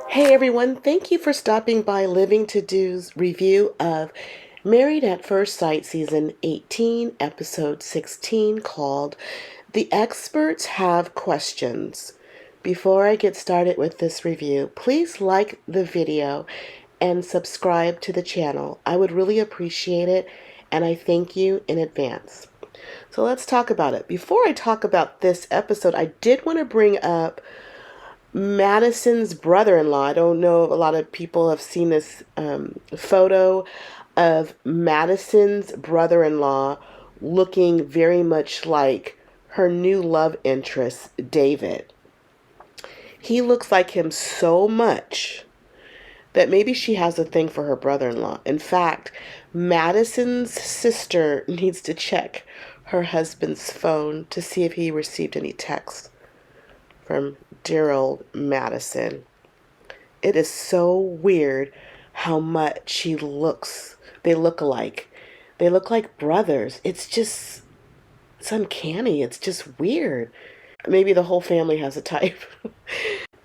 Hey everyone, thank you for stopping by Living to Do's review of Married at First Sight Season 18, Episode 16, called The Experts Have Questions. Before I get started with this review, please like the video and subscribe to the channel. I would really appreciate it, and I thank you in advance. So let's talk about it. Before I talk about this episode, I did want to bring up Madison's brother-in-law. I don't know if a lot of people have seen this photo of Madison's brother-in-law looking very much like her new love interest, David. He looks like him so much that maybe she has a thing for her brother-in-law. In fact, Madison's sister needs to check her husband's phone to see if he received any texts from dear old Madison. It is so weird how much they look alike. They look like brothers. It's uncanny. It's just weird. Maybe the whole family has a type.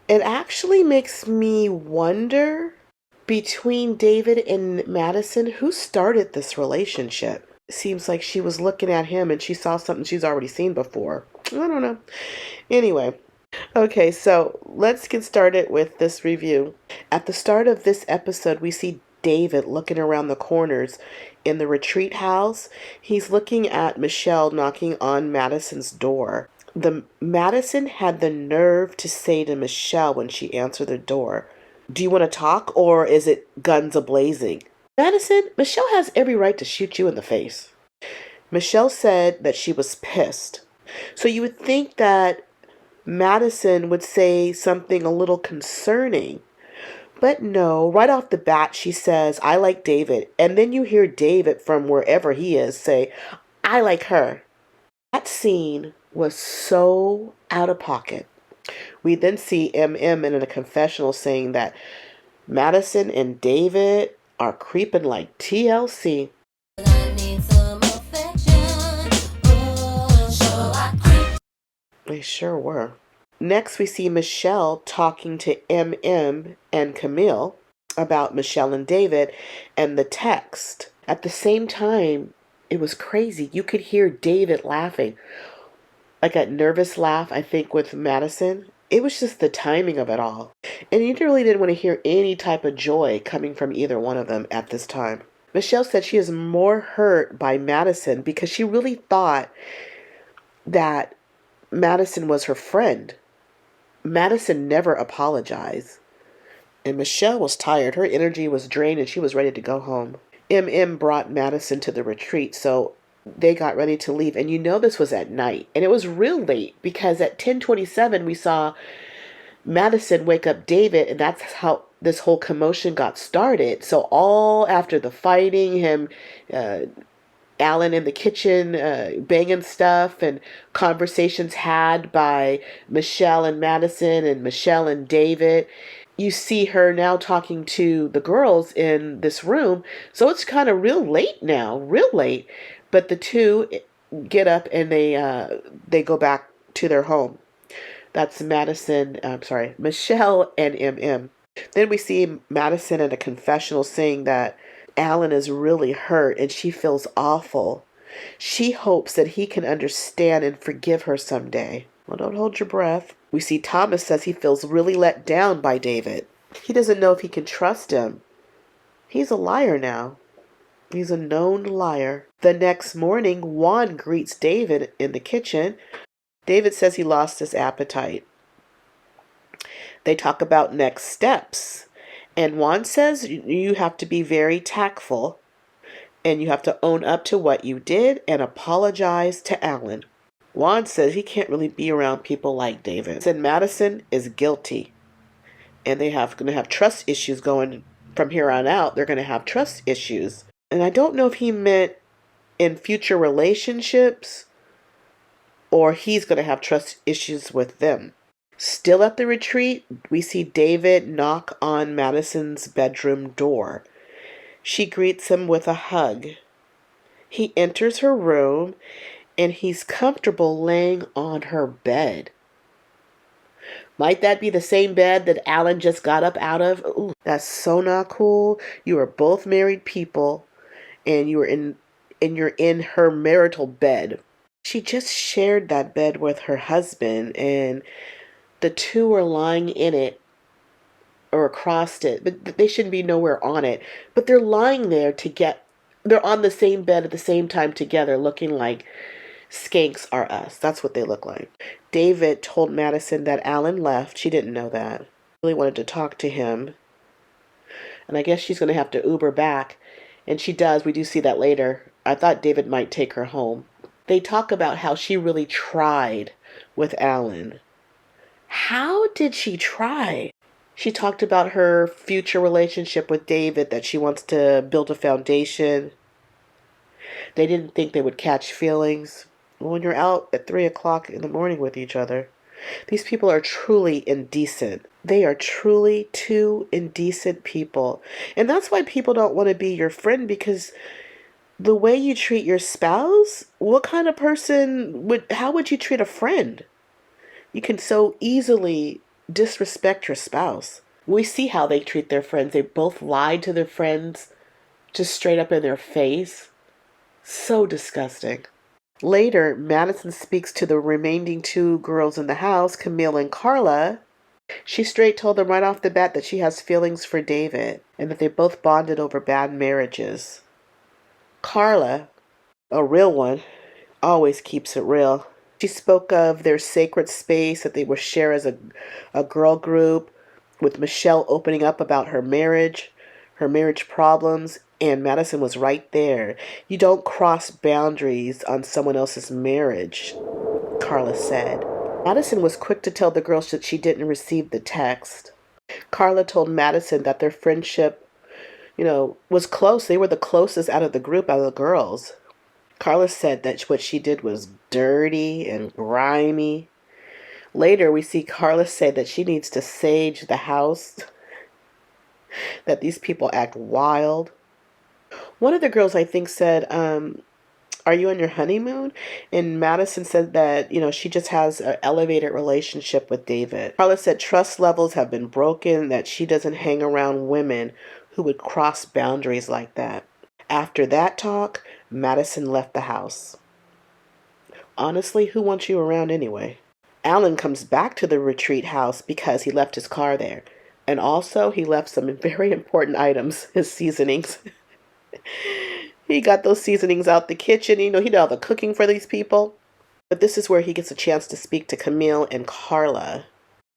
It actually makes me wonder, between David and Madison, who started this relationship? It seems like she was looking at him and she saw something she's already seen before. I don't know. Anyway, okay, so let's get started with this review. At the start of this episode, we see David looking around the corners in the retreat house. He's looking at Michelle knocking on Madison's door. Madison had the nerve to say to Michelle when she answered the door, "Do you want to talk, or is it guns a-blazing?" Madison, Michelle has every right to shoot you in the face. Michelle said that she was pissed. So you would think that Madison would say something a little concerning. But no, right off the bat, she says, "I like David." And then you hear David from wherever he is say, "I like her." That scene was so out of pocket. We then see MM in a confessional saying that Madison and David are creeping like TLC. They sure were. Next, we see Michelle talking to MM and Camille about Michelle and David and the text. At the same time, it was crazy. You could hear David laughing, like a nervous laugh, I think, with Madison. It was just the timing of it all. And you really didn't want to hear any type of joy coming from either one of them at this time. Michelle said she is more hurt by Madison because she really thought that Madison was her friend. Madison never apologized. And Michelle was tired. Her energy was drained and she was ready to go home. MM brought Madison to the retreat, so they got ready to leave. And you know this was at night. And it was real late because at 10:27 we saw Madison wake up David, and that's how this whole commotion got started. So all after the fighting, Alan in the kitchen banging stuff, and conversations had by Michelle and Madison and Michelle and David. You see her now talking to the girls in this room. So it's kind of real late now, real late. But the two get up and they go back to their home. That's Michelle and MM. Then we see Madison in a confessional saying that Alan is really hurt and she feels awful. She hopes that he can understand and forgive her someday. Well, don't hold your breath. We see Thomas says he feels really let down by David. He doesn't know if he can trust him. He's a liar now. He's a known liar. The next morning, Juan greets David in the kitchen. David says he lost his appetite. They talk about next steps. And Juan says you have to be very tactful and you have to own up to what you did and apologize to Alan. Juan says he can't really be around people like David. And Madison is guilty. And they going to have trust issues going from here on out. They're going to have trust issues. And I don't know if he meant in future relationships or he's going to have trust issues with them. Still at the retreat, we see David knock on Madison's bedroom door. She greets him with a hug. He enters her room and he's comfortable laying on her bed. Might that be the same bed that Alan just got up out of? Ooh, that's so not cool. You are both married people and you're in her marital bed. She just shared that bed with her husband and the two are lying in it or across it, but they shouldn't be nowhere on it. But they're lying there they're on the same bed at the same time together, looking like skanks are us. That's what they look like. David told Madison that Alan left. She didn't know that. Really wanted to talk to him. And I guess she's going to have to Uber back. And she does. We do see that later. I thought David might take her home. They talk about how she really tried with Alan. How did she try? She talked about her future relationship with David, that she wants to build a foundation. They didn't think they would catch feelings. Well, when you're out at 3 o'clock in the morning with each other, these people are truly indecent. They are truly two indecent people. And that's why people don't want to be your friend, because the way you treat your spouse, what kind of how would you treat a friend? You can so easily disrespect your spouse. We see how they treat their friends. They both lied to their friends just straight up in their face. So disgusting. Later, Madison speaks to the remaining two girls in the house, Camille and Carla. She straight told them right off the bat that she has feelings for David and that they both bonded over bad marriages. Carla, a real one, always keeps it real. She spoke of their sacred space that they would share as a girl group, with Michelle opening up about her marriage problems, and Madison was right there. You don't cross boundaries on someone else's marriage, Carla said. Madison was quick to tell the girls that she didn't receive the text. Carla told Madison that their friendship, was close. They were the closest out of the group, out of the girls. Carla said that what she did was dirty and grimy. Later, we see Carla say that she needs to sage the house, that these people act wild. One of the girls, I think, said, are you on your honeymoon? And Madison said that, she just has an elevated relationship with David. Carla said trust levels have been broken, that she doesn't hang around women who would cross boundaries like that. After that talk, Madison left the house. Honestly, who wants you around anyway? Alan comes back to the retreat house because he left his car there. And also, he left some very important items, his seasonings. He got those seasonings out the kitchen. He did all the cooking for these people. But this is where he gets a chance to speak to Camille and Carla.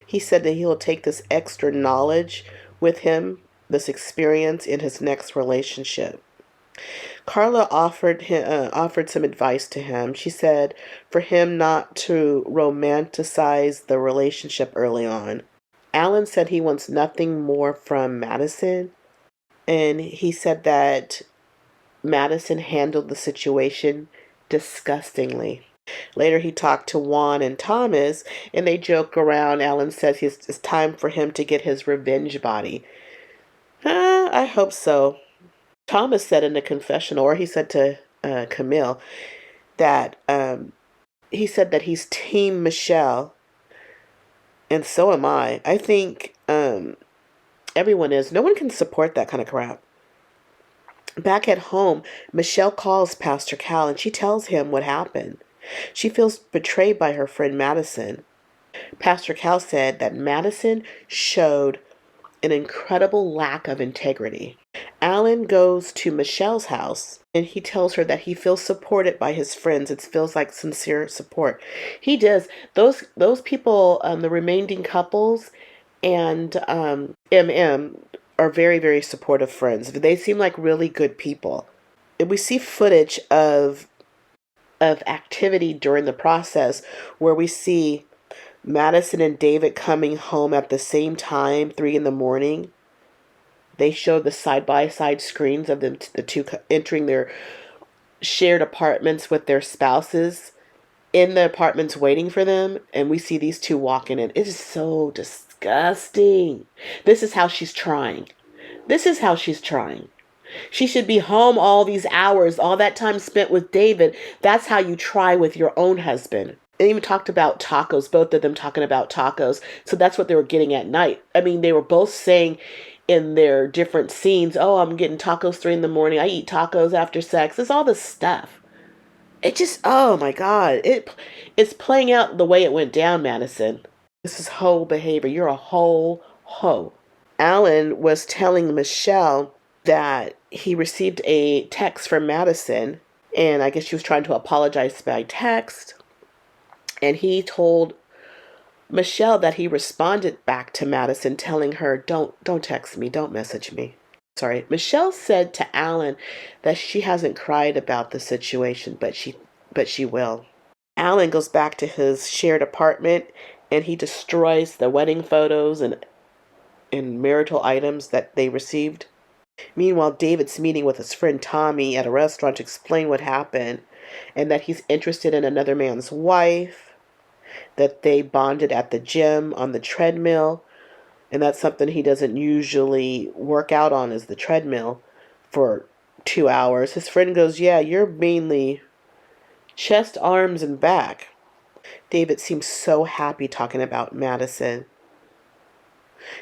He said that he'll take this extra knowledge with him, this experience, in his next relationship. Carla offered some advice to him. She said for him not to romanticize the relationship early on. Alan said he wants nothing more from Madison, and he said that Madison handled the situation disgustingly. Later, he talked to Juan and Thomas, and they joke around. Alan says it's time for him to get his revenge body. I hope so. Thomas said in the confessional, or he said to Camille, that he said that he's Team Michelle, and so am I. I think everyone is. No one can support that kind of crap. Back at home, Michelle calls Pastor Cal and she tells him what happened. She feels betrayed by her friend Madison. Pastor Cal said that Madison showed an incredible lack of integrity. Alan goes to Michelle's house and he tells her that he feels supported by his friends. It feels like sincere support. He does. Those people, the remaining couples and MM are very, very supportive friends. They seem like really good people. And we see footage of activity during the process where we see Madison and David coming home at the same time, 3 in the morning. They show the side-by-side screens of them, the two entering their shared apartments with their spouses in the apartments waiting for them. And we see these two walking in. It is so disgusting. This is how she's trying. This is how she's trying. She should be home all these hours, all that time spent with David. That's how you try with your own husband. And even talked about tacos, both of them talking about tacos. So that's what they were getting at night. I mean, they were both saying in their different scenes, oh, I'm getting tacos 3 in the morning. I eat tacos after sex. It's all this stuff. It just, oh my God. It's playing out the way it went down, Madison. This is hoe behavior. You're a whole hoe. Alan was telling Michelle that he received a text from Madison, and I guess she was trying to apologize by text. And he told Michelle that he responded back to Madison telling her, don't text me, don't message me. Sorry. Michelle said to Alan that she hasn't cried about the situation, but she will. Alan goes back to his shared apartment and he destroys the wedding photos and marital items that they received. Meanwhile, David's meeting with his friend Tommy at a restaurant to explain what happened and that he's interested in another man's wife, that they bonded at the gym on the treadmill, and that's something he doesn't usually work out on, is the treadmill for 2 hours. His friend goes, yeah, you're mainly chest, arms, and back. David seems so happy talking about Madison.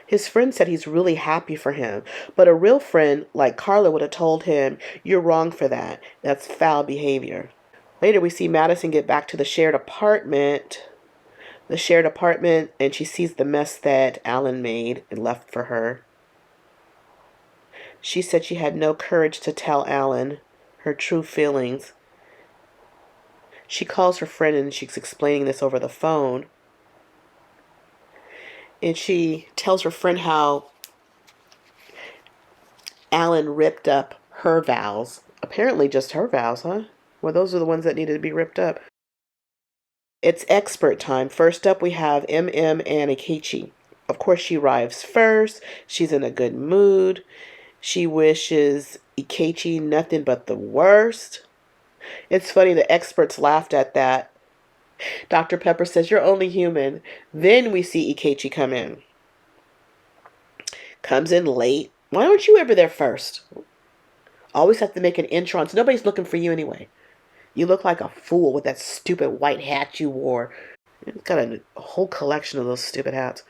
His friend said he's really happy for him, but a real friend like Carla would have told him, you're wrong for that. That's foul behavior. Later we see Madison get back to the shared apartment, and she sees the mess that Alan made and left for her. She said she had no courage to tell Alan her true feelings. She calls her friend and she's explaining this over the phone. And she tells her friend how Alan ripped up her vows. Apparently just her vows, huh? Well, those are the ones that needed to be ripped up. It's expert time. First up, we have MM and Akechi. Of course, she arrives first. She's in a good mood. She wishes Akechi nothing but the worst. It's funny, the experts laughed at that. Dr. Pepper says, you're only human. Then we see Akechi come in. Comes in late. Why aren't you ever there first? Always have to make an entrance. Nobody's looking for you anyway. You look like a fool with that stupid white hat you wore. It's got a whole collection of those stupid hats.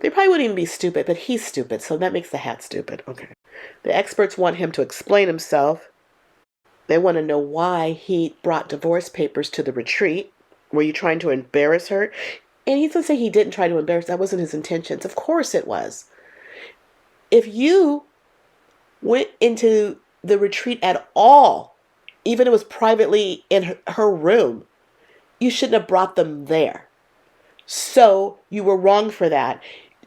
They probably wouldn't even be stupid, but he's stupid, so that makes the hat stupid. Okay. The experts want him to explain himself. They want to know why he brought divorce papers to the retreat. Were you trying to embarrass her? And he's going to say he didn't try to embarrass. That wasn't his intentions. Of course it was. If you went into the retreat at all, even if it was privately in her room, you shouldn't have brought them there. So you were wrong for that.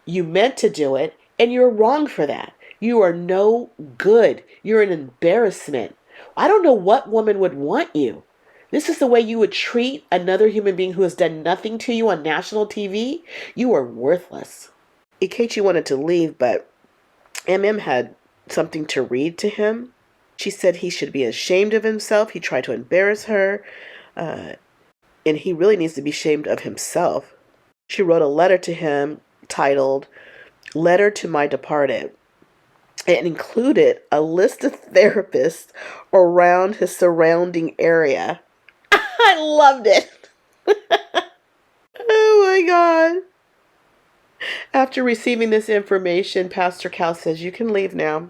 You meant to do it, and you're wrong for that. You are no good. You're an embarrassment. I don't know what woman would want you. This is the way you would treat another human being who has done nothing to you on national TV? You are worthless. Ikechi wanted to leave, but MM had something to read to him. She said he should be ashamed of himself. He tried to embarrass her, and he really needs to be ashamed of himself. She wrote a letter to him titled, Letter to My Departed. It included a list of therapists around his surrounding area. I loved it. Oh my God. After receiving this information, Pastor Cal says, you can leave now.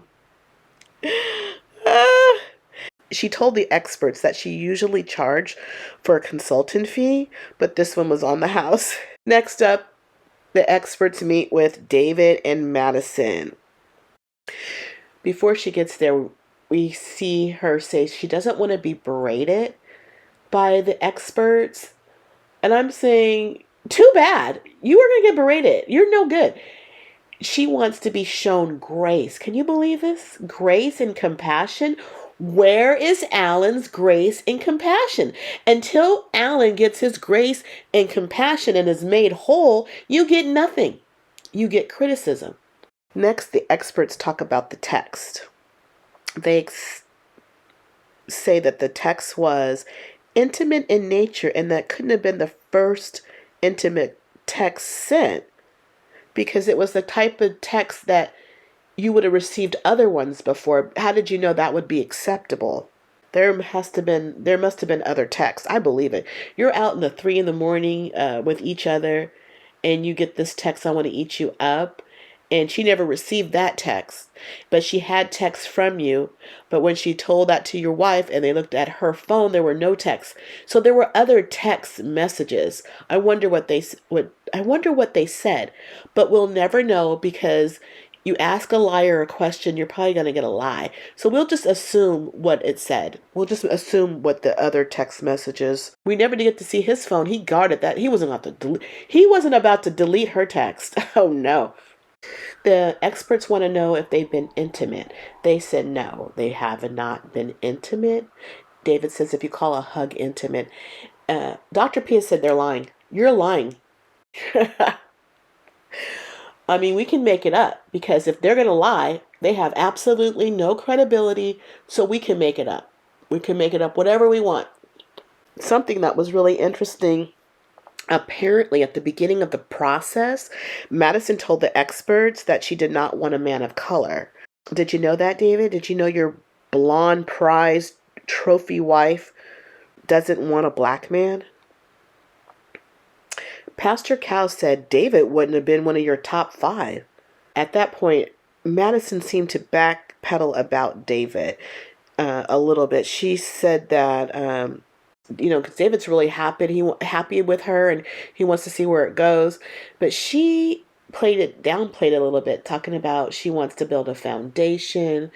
She told the experts that she usually charged for a consultant fee, but this one was on the house. Next up, the experts meet with David and Madison. Before she gets there, we see her say she doesn't want to be berated by the experts. And I'm saying, too bad. You are going to get berated. You're no good. She wants to be shown grace. Can you believe this? Grace and compassion. Where is Alan's grace and compassion? Until Alan gets his grace and compassion and is made whole, you get nothing. You get criticism. Next, the experts talk about the text. They say that the text was intimate in nature and that couldn't have been the first intimate text sent because it was the type of text that you would have received other ones before. How did you know that would be acceptable? There must have been other texts. I believe it. You're out in the 3 in the morning with each other, and you get this text, "I want to eat you up." And she never received that text, but she had texts from you. But when she told that to your wife and they looked at her phone, there were no texts. So there were other text messages. I wonder what they said, but we'll never know because you ask a liar a question, you're probably going to get a lie. So we'll just assume what it said. We'll just assume what the other text messages. We never did get to see his phone. He guarded that. He wasn't about to delete her text. Oh no. The experts want to know if they've been intimate. They said no, they have not been intimate. David says if you call a hug intimate. Dr. P said they're lying. You're lying. I mean, we can make it up because if they're going to lie, they have absolutely no credibility, so we can make it up. We can make it up whatever we want. Something that was really interesting, apparently at the beginning of the process, Madison told the experts that she did not want a man of color. Did you know that, David? Did you know your blonde prized trophy wife doesn't want a black man? Pastor Cal said David wouldn't have been one of your top 5. At that point, Madison seemed to backpedal about David a little bit. She said that, because David's really happy with her and he wants to see where it goes. But she downplayed it a little bit, talking about she wants to build a foundation.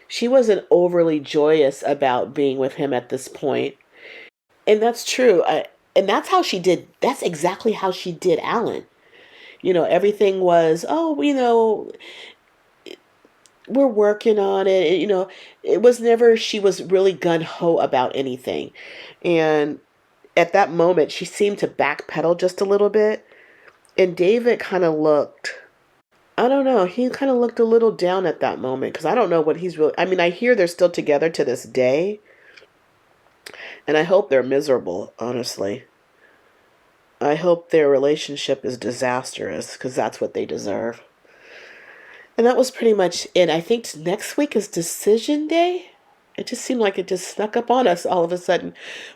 She wasn't overly joyous about being with him at this point. And that's true. And that's exactly how she did Alan. Everything was, we're working on it. It was never, she was really gun-ho about anything. And at that moment, she seemed to backpedal just a little bit. And David kind of looked, I don't know, he kind of looked a little down at that moment. Because I don't know what he's really, I mean, I hear they're still together to this day. And I hope they're miserable, honestly. I hope their relationship is disastrous because that's what they deserve. And that was pretty much it. I think next week is decision day. It just seemed like it just snuck up on us all of a sudden.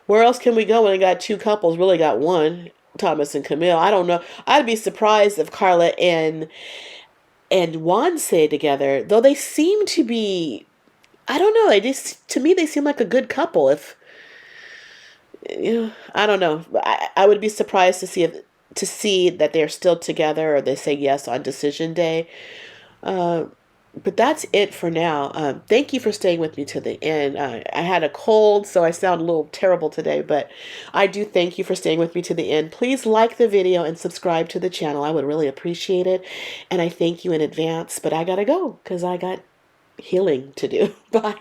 Where else can we go when we got 2 couples? Really got one, Thomas and Camille. I don't know. I'd be surprised if Carla and Juan stay together, though they seem to be, I don't know. To me, they seem like a good couple. I don't know. I would be surprised to see that they're still together or they say yes on decision day. But that's it for now. Thank you for staying with me to the end. I had a cold, so I sound a little terrible today, but I do thank you for staying with me to the end. Please like the video and subscribe to the channel. I would really appreciate it. And I thank you in advance, but I gotta go because I got healing to do. Bye.